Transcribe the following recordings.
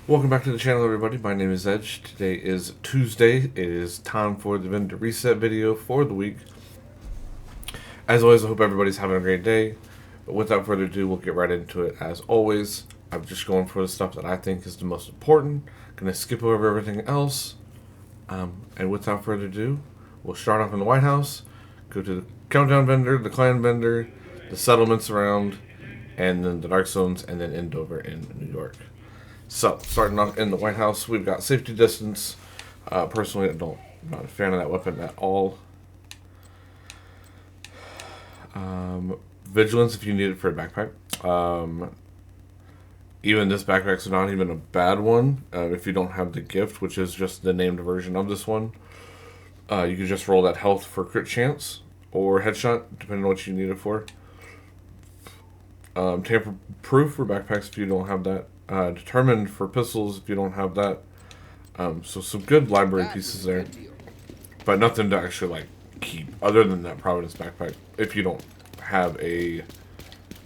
Welcome back to the channel, everybody. My name is Edge. Today is Tuesday. It is time for the vendor reset video for the week. As always, I hope everybody's having a great day. But without further ado, we'll get right into it. As always, I'm just going for the stuff that I think is the most important. Gonna skip over everything else. And without further ado, we'll start off in the White House, go to the Countdown vendor, the Clan vendor, the settlements around, and then the Dark Zones, and then end over in New York. So, starting off in the White House, we've got Safety Distance. Personally, I'm not a fan of that weapon at all. Vigilance if you need it for a backpack. Even this backpack's not even a bad one if you don't have the gift, which is just the named version of this one. You can just roll that health for crit chance or headshot, depending on what you need it for. Tamper proof for backpacks if you don't have that. Determined for pistols if you don't have that. So some good library pieces there, but nothing to actually like keep other than that Providence backpack if you don't have a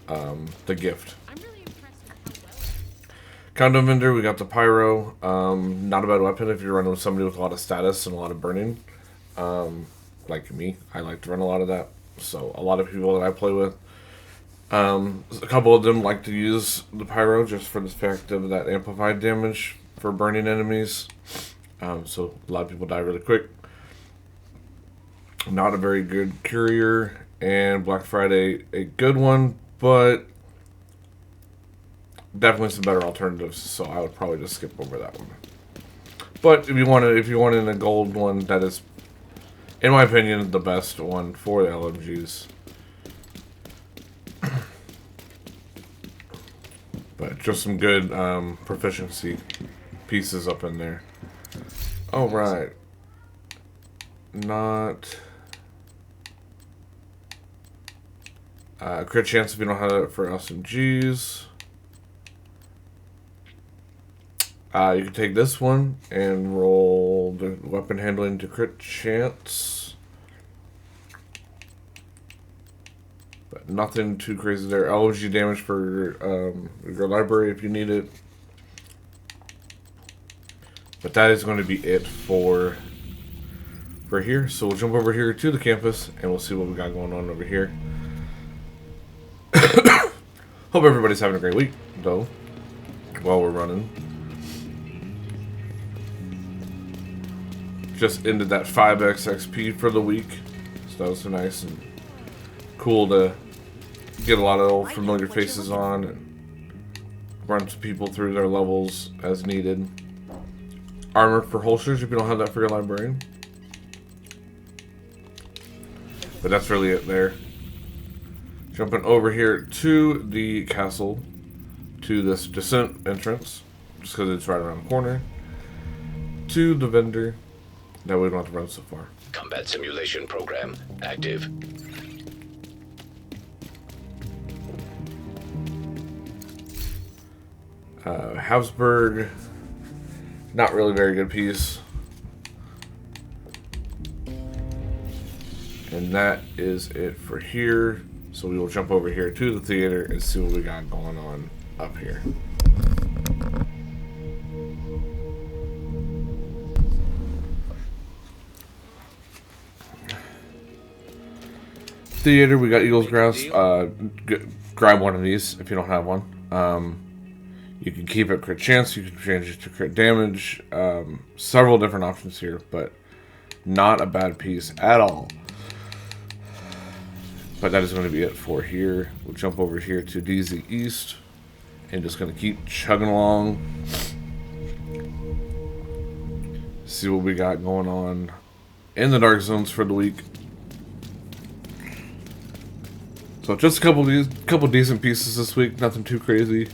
the gift. Countdown vendor, we got the pyro. Not a bad weapon if you're running with somebody with a lot of status and a lot of burning. Like me, I like to run a lot of that. So a lot of people that I play with. A couple of them like to use the pyro just for the fact of that amplified damage for burning enemies. So a lot of people die really quick. Not a very good courier, and Black Friday a good one, but definitely some better alternatives. So I would probably just skip over that one. But if you wanted a gold one, that is, in my opinion, the best one for the LMGs. But just some good proficiency pieces up in there. Oh, right. Not... crit chance if you don't have it for SMGs. You can take this one and roll the weapon handling to crit chance. But nothing too crazy there. LMG damage for your library if you need it. But that is going to be it for here. So we'll jump over here to the campus and we'll see what we got going on over here. Hope everybody's having a great week, though, while we're running. Just ended that 5x XP for the week. So that was nice and cool to get a lot of old familiar faces on and run some people through their levels as needed. Armor for holsters if you don't have that for your librarian. But that's really it there. Jumping over here to the castle, to this descent entrance, just because it's right around the corner, to the vendor. That way we don't have to run so far. Combat simulation program active. Habsburg, not really very good piece. And that is it for here. So we will jump over here to the theater and see what we got going on up here. Theater, we got Eagle's Grasp. Grab one of these if you don't have one. You can keep it crit chance, you can change it to crit damage. Several different options here, but not a bad piece at all. But that is going to be it for here. We'll jump over here to DZ East and just going to keep chugging along. See what we got going on in the Dark Zones for the week. So just a couple decent pieces this week, nothing too crazy.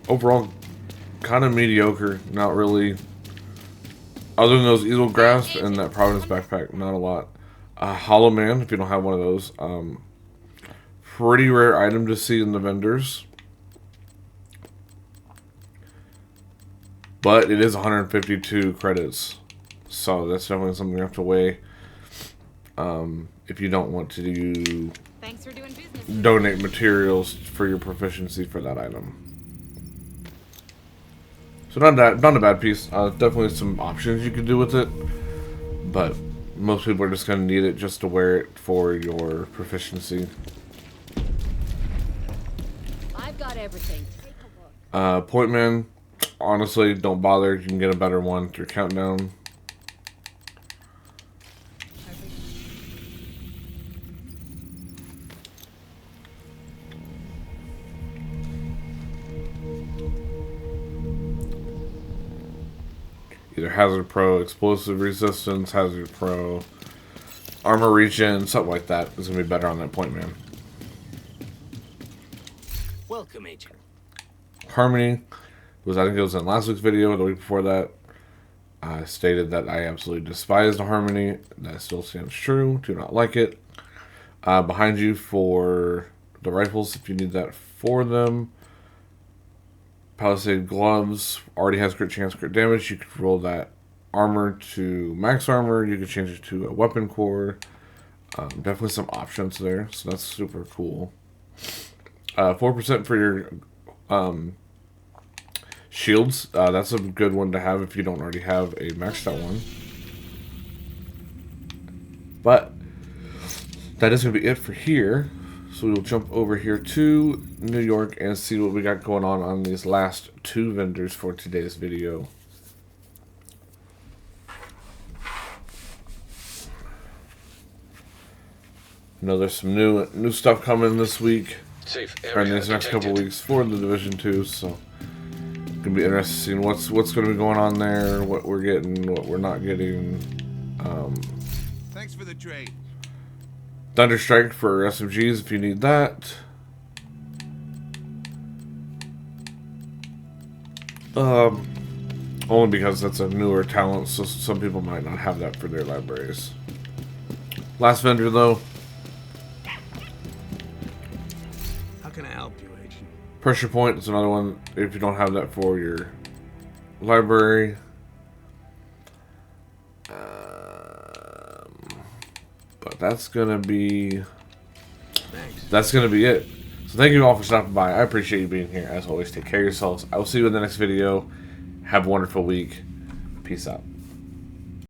Overall, kind of mediocre. Not really. Other than those Eagle Grasp and that Providence backpack, not a lot. Hollow Man, if you don't have one of those. Pretty rare item to see in the vendors. But it is 152 credits. So that's definitely something you have to weigh. If you don't want to do... Thanks for doing business. donate materials for your proficiency for that item. So not a bad piece. Definitely some options you could do with it, but most people are just going to need it just to wear it for your proficiency. I've got everything. Take a look. Point man, honestly, don't bother. You can get a better one through Countdown. Either Hazard Pro, Explosive Resistance, Hazard Pro, Armor Regen, something like that is going to be better on that Point Man. Welcome, Agent. Harmony was, I think it was in last week's video, or the week before that. I stated that I absolutely despised Harmony. That still stands true. Do not like it. Behind you for the rifles, if you need that for them. Palisade Gloves already has crit chance, crit damage. You could roll that armor to max armor. You could change it to a weapon core. Definitely some options there, so that's super cool. 4% for your shields. That's a good one to have if you don't already have a maxed out one. But that is going to be it for here. So we will jump over here to New York and see what we got going on these last two vendors for today's video. I know there's some new stuff coming this week, Safe or in area these next couple detected. weeks for the Division 2, so it's gonna be interesting what's going to be going on there, what we're getting, what we're not getting. Thanks for the trade. Thunderstrike for SMGs if you need that. Only because that's a newer talent, so some people might not have that for their libraries. Last vendor though, How can I help you, Agent? Pressure Point is another one if you don't have that for your library. But that's gonna be it. So thank you all for stopping by. I appreciate you being here. As always, take care of yourselves. I will see you in the next video. Have a wonderful week. Peace out.